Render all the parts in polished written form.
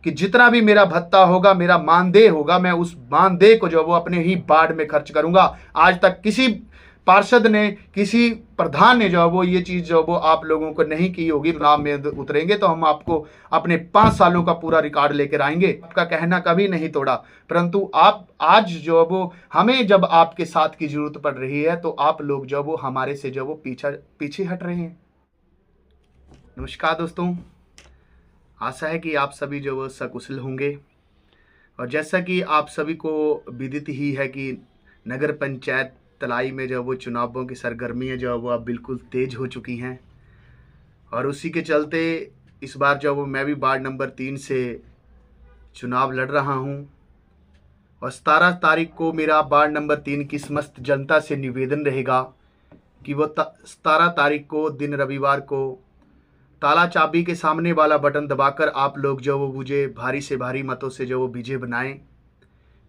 कि जितना भी मेरा भत्ता होगा, मेरा मानदेय होगा, मैं उस मानदेय को जो वो अपने ही वार्ड में खर्च करूंगा। आज तक किसी पार्षद ने, किसी प्रधान ने जो वो ये चीज जो वो आप लोगों को नहीं की होगी। चुनाव में उतरेंगे तो हम आपको अपने 5 सालों का पूरा रिकॉर्ड लेकर आएंगे। आपका कहना कभी नहीं तोड़ा, परंतु आप आज जो वो हमें जब आपके साथ की जरूरत पड़ रही है तो आप लोग जो वो हमारे से जो वो पीछे हट रहे हैं। नमस्कार दोस्तों, आशा है कि आप सभी जो वो सकुशल होंगे। और जैसा कि आप सभी को विदित ही है कि नगर पंचायत तलाई में जो वो चुनावों की सरगर्मियाँ जो वो अब बिल्कुल तेज हो चुकी हैं। और उसी के चलते इस बार जो वो मैं भी वार्ड नंबर 3 से चुनाव लड़ रहा हूं। और 17 तारीख को मेरा वार्ड नंबर 3 की समस्त जनता से निवेदन रहेगा कि वो 17 तारीख को दिन रविवार को ताला चाबी के सामने वाला बटन दबाकर आप लोग जो वो मुझे भारी से भारी मतों से जो वो विजय बनाएं।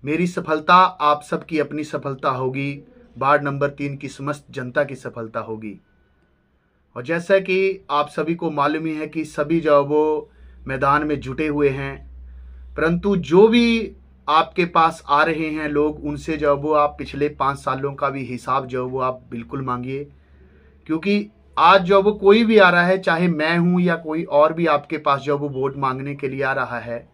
मेरी सफलता आप सबकी अपनी सफलता होगी, वार्ड नंबर 3 की समस्त जनता की सफलता होगी। और जैसा कि आप सभी को मालूम ही है कि सभी जो वो मैदान में जुटे हुए हैं, परंतु जो भी आपके पास आ रहे हैं लोग, उनसे जो वो आप पिछले 5 सालों का भी हिसाब जो वो आप बिल्कुल मांगिए। क्योंकि आज जो वो कोई भी आ रहा है, चाहे मैं हूं या कोई और भी आपके पास जो वो वोट मांगने के लिए आ रहा है,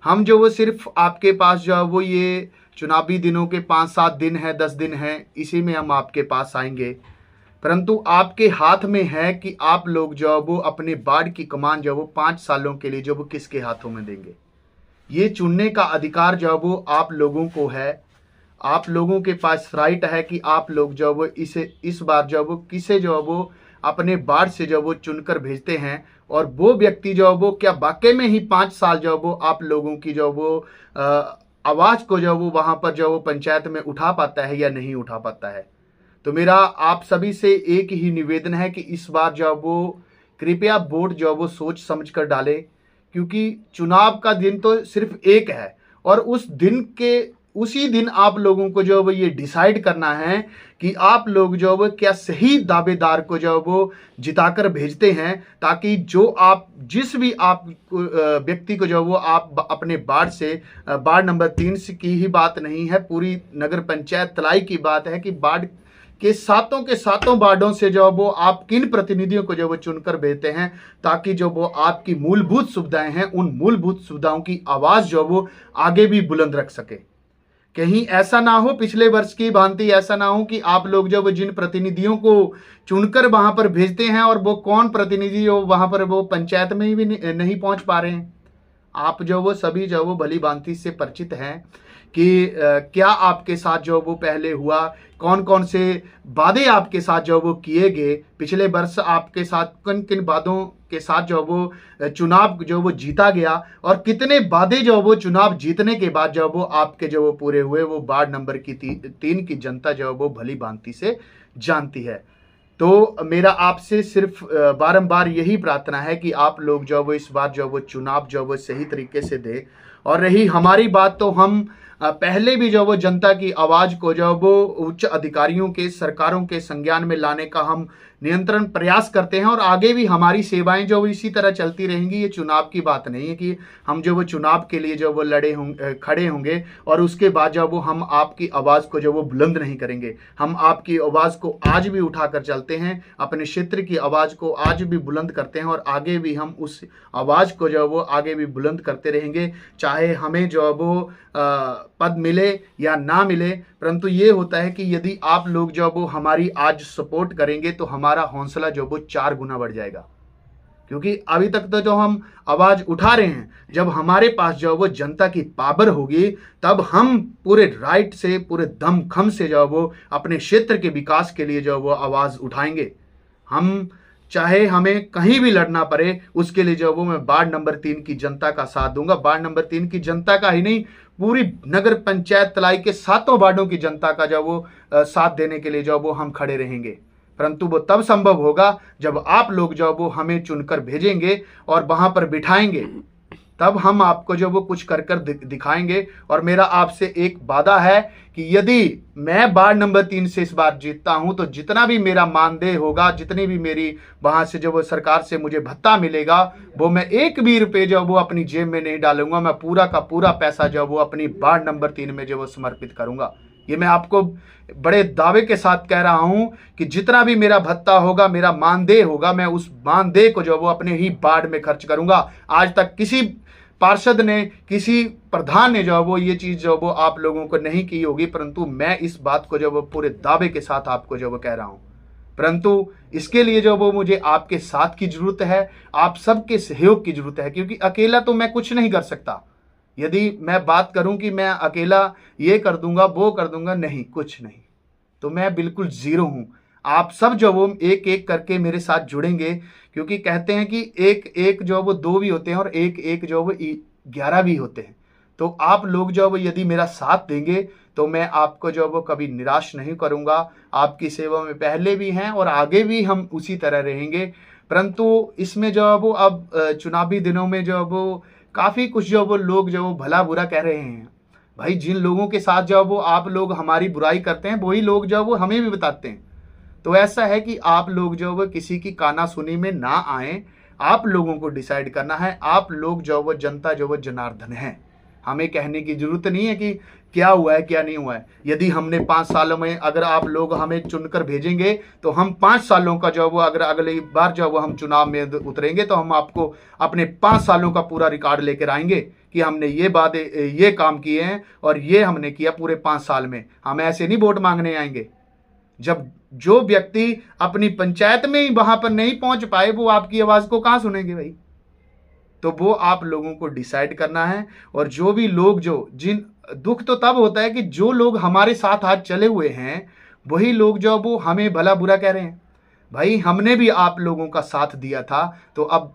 हम जो वो सिर्फ आपके पास जो वो ये चुनावी दिनों के 5-7 दिन है, 10 दिन है, इसी में हम आपके पास आएंगे। परंतु आपके हाथ में है कि आप लोग जो वो अपने वार्ड की कमान जो वो 5 सालों के लिए जो वो किसके हाथों में देंगे। ये चुनने का अधिकार जो वो आप लोगों को है। आप लोगों के पास राइट है कि आप लोग जो वो इस बार जो वो किसे जो वो अपने वार्ड से जो वो चुनकर भेजते हैं। और वो व्यक्ति जो वो क्या वाकई में ही 5 साल जो वो आप लोगों की जो वो आवाज को जो वो वहां पर जो वो पंचायत में उठा पाता है या नहीं उठा पाता है। तो मेरा आप सभी से एक ही निवेदन है कि इस बार जो वो कृपया वोट जो वो सोच समझ कर डाले। क्योंकि चुनाव का दिन तो सिर्फ एक है और उसी दिन आप लोगों को जो वो ये डिसाइड करना है कि आप लोग जो वो क्या सही दावेदार को जो वो जिताकर भेजते हैं, ताकि जो आप जिस भी आप व्यक्ति को जो वो आप अपने वार्ड नंबर 3 की ही बात नहीं है, पूरी नगर पंचायत तलाई की बात है कि वार्ड के सातों वार्डों से जो वो आप किन प्रतिनिधियों को जो वो चुनकर भेजते हैं, ताकि जो वो आपकी मूलभूत सुविधाएं हैं, उन मूलभूत सुविधाओं की आवाज जो वो आगे भी बुलंद रख सके। कहीं ऐसा ना हो, पिछले वर्ष की भांति ऐसा ना हो कि आप लोग जो वो जिन प्रतिनिधियों को चुनकर वहां पर भेजते हैं और वो कौन प्रतिनिधि जो वहां पर वो पंचायत में भी नहीं पहुंच पा रहे हैं। आप जो वो सभी जो वो भली भांति से परिचित हैं कि क्या आपके साथ जो वो पहले हुआ, कौन कौन से वादे आपके साथ जो वो किए गए, पिछले वर्ष आपके साथ किन किन वादों के साथ जो वो चुनाव जो वो जीता गया, और कितने वादे जो वो चुनाव जीतने के बाद जो वो आपके जो वो पूरे हुए, वो वार्ड नंबर की 3 की जनता जो वो भली भांति से जानती है। तो मेरा आपसे सिर्फ बारंबार यही प्रार्थना है कि आप लोग जो वो इस बार जो वो चुनाव जो वो सही तरीके से दे। और रही हमारी बात, तो हम पहले भी जो वो जनता की आवाज को जो वो उच्च अधिकारियों के, सरकारों के संज्ञान में लाने का हम नियंत्रण प्रयास करते हैं। और आगे भी हमारी सेवाएं जो इसी तरह चलती रहेंगी। ये चुनाव की बात नहीं है कि हम जो वो चुनाव के लिए जो वो खड़े होंगे और उसके बाद जो वो हम आपकी आवाज को जो वो बुलंद नहीं करेंगे। हम आपकी आवाज को आज भी उठाकर चलते हैं, अपने क्षेत्र की आवाज को आज भी बुलंद करते हैं और आगे भी हम उस आवाज को जो वो आगे भी बुलंद करते रहेंगे, चाहे हमें जो वो पद मिले या ना मिले। परंतु ये होता है कि यदि आप लोग जो वो हमारी आज सपोर्ट करेंगे तो हमारा हौसला जो वो 4 गुना बढ़ जाएगा। क्योंकि अभी तक तो जो हम आवाज उठा रहे हैं, जब हमारे पास जो वो जनता की पावर होगी, तब हम पूरे राइट से, पूरे दमखम से जो वो अपने क्षेत्र के विकास के लिए जो वो आवाज उठाएंगे। हम चाहे हमें कहीं भी लड़ना पड़े, उसके लिए जो वो मैं वार्ड नंबर 3 की जनता का साथ दूंगा। वार्ड नंबर 3 की जनता का ही नहीं, पूरी नगर पंचायत तलाई के 7 वार्डों की जनता का जो वो साथ देने के लिए जो वो हम खड़े रहेंगे। परंतु वो तब संभव होगा जब आप लोग जो वो हमें चुनकर भेजेंगे और वहां पर बिठाएंगे। तब हम आपको जो वो कुछ कर कर दिखाएंगे। और मेरा आपसे एक वादा है कि यदि मैं वार्ड नंबर 3 से इस बार जीतता हूं तो जितना भी मेरा मानदेय होगा, जितनी भी मेरी वहां से जो वो सरकार से मुझे भत्ता मिलेगा, वो मैं एक भी रुपये जो वो अपनी जेब में नहीं डालूंगा। मैं पूरा का पूरा पैसा जो वो अपनी वार्ड नंबर 3 में जो वो समर्पित करूंगा। ये मैं आपको बड़े दावे के साथ कह रहा हूं कि जितना भी मेरा भत्ता होगा, मेरा मानदेय होगा, मैं उस मानदेय को जो वो अपने ही वार्ड में खर्च करूंगा। आज तक किसी पार्षद ने, किसी प्रधान ने जो वो ये चीज़ जो वो आप लोगों को नहीं की होगी, परंतु मैं इस बात को जो वो पूरे दावे के साथ आपको जो वो कह रहा हूं। परंतु इसके लिए जो वो मुझे आपके साथ की जरूरत है, आप सबके सहयोग की जरूरत है, क्योंकि अकेला तो मैं कुछ नहीं कर सकता। यदि मैं बात करूं कि मैं अकेला ये कर दूंगा, वो कर दूंगा, नहीं, कुछ नहीं, तो मैं बिल्कुल जीरो हूं। आप सब जो वो एक एक करके मेरे साथ जुड़ेंगे, क्योंकि कहते हैं कि एक एक जो वो 2 भी होते हैं और एक एक जो वो 11 भी होते हैं। तो आप लोग जो वो यदि मेरा साथ देंगे तो मैं आपको जो वो कभी निराश नहीं करूंगा। आपकी सेवा में पहले भी हैं और आगे भी हम उसी तरह रहेंगे। परंतु इसमें जो वो अब चुनावी दिनों में जो वो काफ़ी कुछ जो वो लोग जो वो भला बुरा कह रहे हैं। भाई, जिन लोगों के साथ जो वो आप लोग हमारी बुराई करते हैं, वही लोग जो वो हमें भी बताते हैं। तो ऐसा है कि आप लोग जो वो किसी की काना सुनी में ना आए। आप लोगों को डिसाइड करना है। आप लोग जो वो जनता जो वो जनार्दन है। हमें कहने की जरूरत नहीं है कि क्या हुआ है क्या नहीं हुआ है। यदि हमने 5 सालों में अगर आप लोग हमें चुनकर भेजेंगे तो हम 5 सालों का जो वो अगर अगली बार जो वो हम चुनाव में उतरेंगे तो हम आपको अपने 5 सालों का पूरा रिकॉर्ड लेकर आएंगे कि हमने ये बातें, ये काम किए हैं और ये हमने किया पूरे 5 साल में। हम ऐसे नहीं वोट मांगने आएंगे। जब जो व्यक्ति अपनी पंचायत में ही वहां पर नहीं पहुंच पाए, वो आपकी आवाज को कहां सुनेंगे भाई। तो वो आप लोगों को डिसाइड करना है। और जो भी लोग जो जिन दुख तो तब होता है कि जो लोग हमारे साथ आज चले हुए हैं, वही लोग जो वो हमें भला बुरा कह रहे हैं। भाई, हमने भी आप लोगों का साथ दिया था, तो अब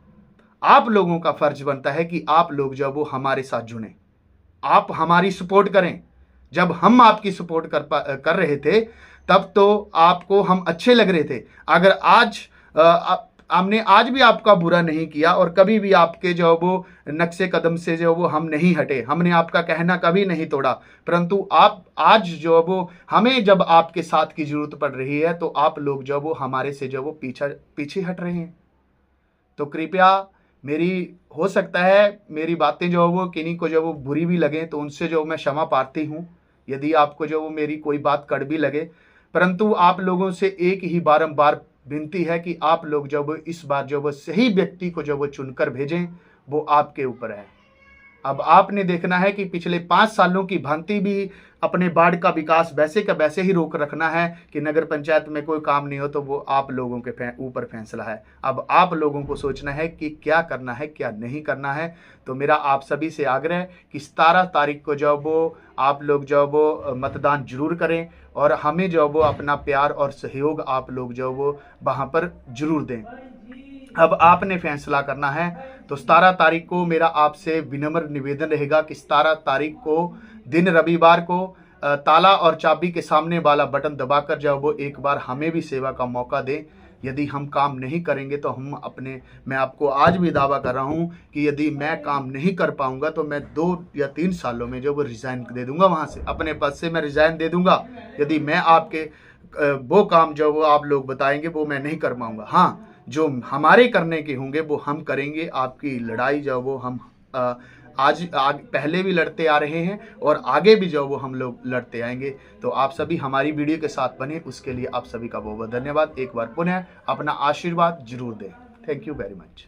आप लोगों का फर्ज बनता है कि आप लोग जो वो हमारे साथ जुड़ें, आप हमारी सपोर्ट करें। जब हम आपकी सपोर्ट कर रहे थे तब तो आपको हम अच्छे लग रहे थे। अगर आज हमने आज भी आपका बुरा नहीं किया और कभी भी आपके जो वो नक्शे कदम से जो वो हम नहीं हटे, हमने आपका कहना कभी नहीं तोड़ा। परंतु आप आज जो वो हमें जब आपके साथ की जरूरत पड़ रही है तो आप लोग जो वो हमारे से जो वो पीछे हट रहे हैं। तो कृपया मेरी, हो सकता है मेरी बातें जो वो किन्हीं को जो वो बुरी भी लगे तो उनसे जो मैं क्षमा प्रार्थी हूँ। यदि आपको जो वो मेरी कोई बात कड़वी लगे, परंतु आप लोगों से एक ही बारंबार विनती है कि आप लोग जब इस बार जो वो सही व्यक्ति को जो वो चुनकर भेजें, वो आपके ऊपर है। अब आपने देखना है कि पिछले 5 सालों की भांति भी अपने वार्ड का विकास वैसे का वैसे ही रोक रखना है कि नगर पंचायत में कोई काम नहीं हो तो वो आप लोगों के ऊपर फैसला है। अब आप लोगों को सोचना है कि क्या करना है क्या नहीं करना है। तो मेरा आप सभी से आग्रह कि 17 तारीख को जो वो आप लोग जो वो मतदान जरूर करें और हमें जो वो अपना प्यार और सहयोग आप लोग जो वो वहाँ पर जरूर दें। अब आपने फैसला करना है। तो 17 तारीख को मेरा आपसे विनम्र निवेदन रहेगा कि 17 तारीख को दिन रविवार को ताला और चाबी के सामने वाला बटन दबाकर जब वो एक बार हमें भी सेवा का मौका दें। यदि हम काम नहीं करेंगे तो मैं आपको आज भी दावा कर रहा हूं कि यदि मैं काम नहीं कर पाऊंगा तो मैं 2 या 3 सालों में जो वो रिज़ाइन दे दूंगा, वहां से अपने पद से मैं रिज़ाइन दे दूंगा। यदि मैं आपके वो काम जो वो आप लोग बताएंगे वो मैं नहीं कर पाऊंगा। हाँ, जो हमारे करने के होंगे वो हम करेंगे। आपकी लड़ाई जो वो हम पहले भी लड़ते आ रहे हैं और आगे भी जो वो हम लोग लड़ते आएंगे। तो आप सभी हमारी वीडियो के साथ बने, उसके लिए आप सभी का बहुत बहुत धन्यवाद। एक बार पुनः अपना आशीर्वाद जरूर दें। Thank you very much.